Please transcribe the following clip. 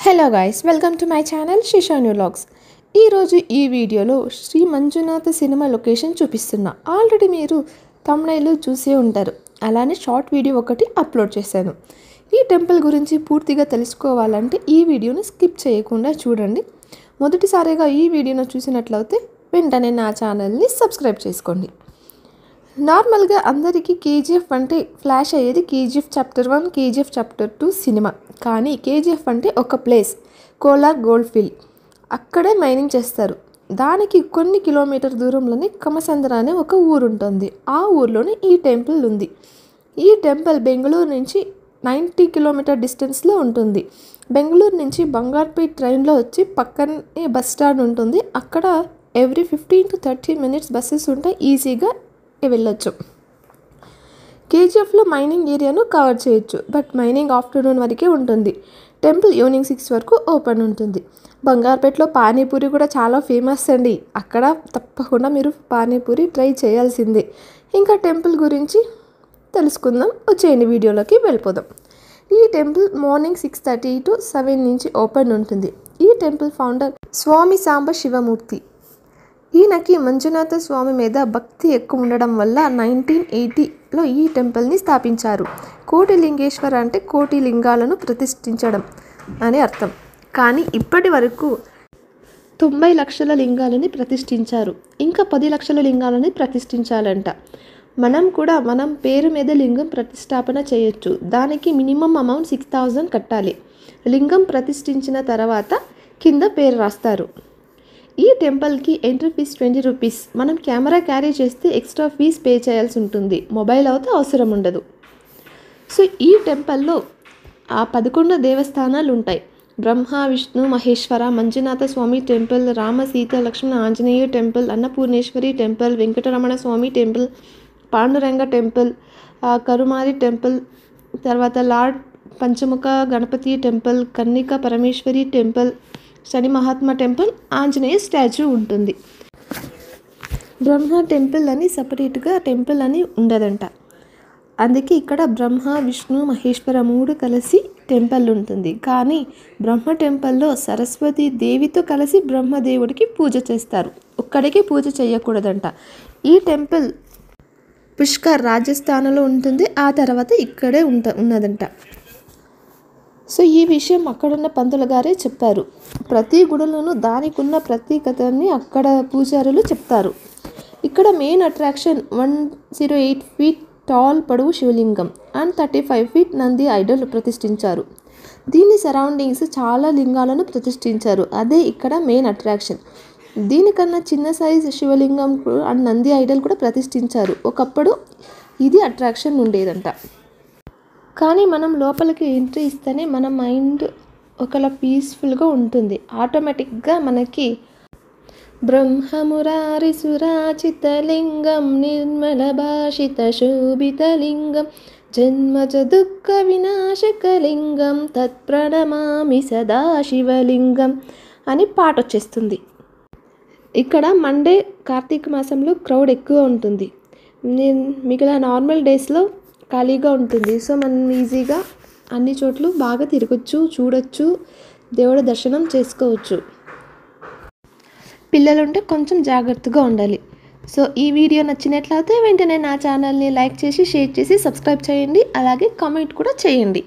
Hello guys, welcome to my channel Shishanu vlogs. ఈరోజు ఈ వీడియోలో శ్రీ మంజునాథ సినిమా లొకేషన్ చూపిస్తున్నా. ఆల్రెడీ మీరు థంబ్నెయిల్ చూసే ఉంటారు. అలానే షార్ట్ వీడియో ఒకటి అప్లోడ్ చేశాను. ఈ టెంపుల్ గురించి పూర్తిగా తెలుసుకోవాలంటే ఈ వీడియోని స్కిప్ చేయకుండా చూడండి. మొదటిసారిగా ఈ వీడియోను చూసినట్లయితే వెంటనే నా ఛానల్ని సబ్స్క్రైబ్ చేసుకోండి. నార్మల్గా అందరికీ కేజీఎఫ్ అంటే ఫ్లాష్ అయ్యేది KGF chapter 1, KGF chapter 2 cinema. కానీ కేజీఎఫ్ అంటే ఒక ప్లేస్, కోలార్ గోల్డ్ ఫీల్డ్. అక్కడే మైనింగ్ చేస్తారు. దానికి కొన్ని కిలోమీటర్ దూరంలోనే కమసంద్ర అనే ఒక ఊరు ఉంటుంది. ఆ ఊర్లోనే ఈ టెంపుల్ ఉంది. ఈ టెంపుల్ బెంగళూరు నుంచి 90 కిలోమీటర్ డిస్టెన్స్లో ఉంటుంది. బెంగళూరు నుంచి బంగార్పేట్ ట్రైన్లో వచ్చి పక్కనే బస్ స్టాండ్ ఉంటుంది. అక్కడ ఎవ్రీ 15 to 30 మినిట్స్ బస్సెస్ ఉంటాయి, ఈజీగా వెళ్ళొచ్చు. కేజీఎఫ్లో మైనింగ్ ఏరియాను కవర్ చేయొచ్చు, బట్ మైనింగ్ ఆఫ్టర్నూన్ వరకే ఉంటుంది. టెంపుల్ ఈవినింగ్ 6 వరకు ఓపెన్ ఉంటుంది. బంగార్పేట్లో పానీపూరి కూడా చాలా ఫేమస్ అండి. అక్కడ తప్పకుండా మీరు పానీపూరి ట్రై చేయాల్సిందే. ఇంకా టెంపుల్ గురించి తెలుసుకుందాం, వచ్చేయండి వీడియోలోకి వెళ్ళిపోదాం. ఈ టెంపుల్ మార్నింగ్ 6:30 to 7 నుంచి ఓపెన్ ఉంటుంది. ఈ టెంపుల్ ఫౌండర్ స్వామి సాంబ శివమూర్తి. ఈయనకి మంజునాథ స్వామి మీద భక్తి ఎక్కువ ఉండడం వల్ల 1980లో ఈ టెంపుల్ని స్థాపించారు. కోటి లింగేశ్వర అంటే కోటి లింగాలను ప్రతిష్ఠించడం అని అర్థం. కానీ ఇప్పటి వరకు 90 లక్షల లింగాలని ప్రతిష్ఠించారు. ఇంకా 10 లక్షల లింగాలని ప్రతిష్ఠించాలంట. మనం కూడా మనం పేరు మీద లింగం ప్రతిష్టాపన చేయొచ్చు. దానికి మినిమం అమౌంట్ 6,000 కట్టాలి. లింగం ప్రతిష్ఠించిన తర్వాత కింద పేరు రాస్తారు. ఈ టెంపుల్కి ఎంట్రీ ఫీజ్ 20 రూపీస్. మనం కెమెరా క్యారీ చేస్తే ఎక్స్ట్రా ఫీజ్ పే చేయాల్సి ఉంటుంది. మొబైల్ అయితే అవసరం ఉండదు. సో ఈ టెంపుల్లో 11 దేవస్థానాలు ఉంటాయి. Brahma, Vishnu, Maheshwara, Manjunatha Swamy temple, Rama, Sita, Lakshmana, Anjaneya temple, Annapurneshwari temple, Venkataramana Swamy temple, Panduranga temple, Karumari temple, తర్వాత lord Panchamukha Ganapati temple, Kannika Parameshwari temple, Shani Mahatma temple, Anjaneya statue ఉంటుంది. బ్రహ్మ టెంపుల్ అని సపరేట్గా టెంపుల్ అని ఉండదంట. అందుకే ఇక్కడ బ్రహ్మ, విష్ణు, మహేశ్వర 3 కలిసి టెంపుల్ ఉంటుంది. కానీ బ్రహ్మ టెంపుల్లో సరస్వతి దేవితో కలిసి బ్రహ్మదేవుడికి పూజ చేస్తారు. ఒక్కడికి పూజ చేయకూడదంట. ఈ టెంపుల్ పుష్కర్ రాజస్థాన్లో ఉంటుంది. ఆ తర్వాత ఇక్కడే ఉన్నదంట. సో ఈ విషయం అక్కడున్న పంతులు గారే చెప్పారు. ప్రతి గుడిలోనూ దానికున్న ప్రత్యేకతని అక్కడ పూజారులు చెప్తారు. ఇక్కడ మెయిన్ అట్రాక్షన్ 108 feet టాల్ పొడవు శివలింగం అండ్ 35 feet నంది ఐడల్ ప్రతిష్ఠించారు. దీని సరౌండింగ్స్ చాలా లింగాలను ప్రతిష్ఠించారు. అదే ఇక్కడ మెయిన్ అట్రాక్షన్. దీనికన్నా చిన్న సైజు శివలింగం అండ్ నంది ఐడల్ కూడా ప్రతిష్ఠించారు. ఒకప్పుడు ఇది అట్రాక్షన్ ఉండేదంట. కానీ మనం లోపలికి ఎంట్రీ ఇస్తేనే మన మైండ్ ఒకలా పీస్ఫుల్గా ఉంటుంది. ఆటోమేటిక్గా మనకి బ్రహ్మమురారి సురాచితలింగం నిర్మల భాషిత శోభితలింగం జన్మజ దుఃఖ వినాశకలింగం తత్ప్రణమామి సదాశివలింగం అని పాట వచ్చేస్తుంది. ఇక్కడ మండే కార్తీక మాసంలో క్రౌడ్ ఎక్కువ ఉంటుంది. మిగిలిన నార్మల్ డేస్లో ఖాళీగా ఉంటుంది. సో మనం ఈజీగా అన్ని చోట్ల బాగా తిరగచ్చు, చూడొచ్చు, దేవుడి దర్శనం చేసుకోవచ్చు. పిల్లలుంటే కొంచెం జాగ్రత్తగా ఉండాలి. సో ఈ వీడియో నచ్చినట్లయితే వెంటనే నా ఛానల్ని లైక్ చేసి, షేర్ చేసి, సబ్స్క్రైబ్ చేయండి. అలాగే కామెంట్ కూడా చేయండి.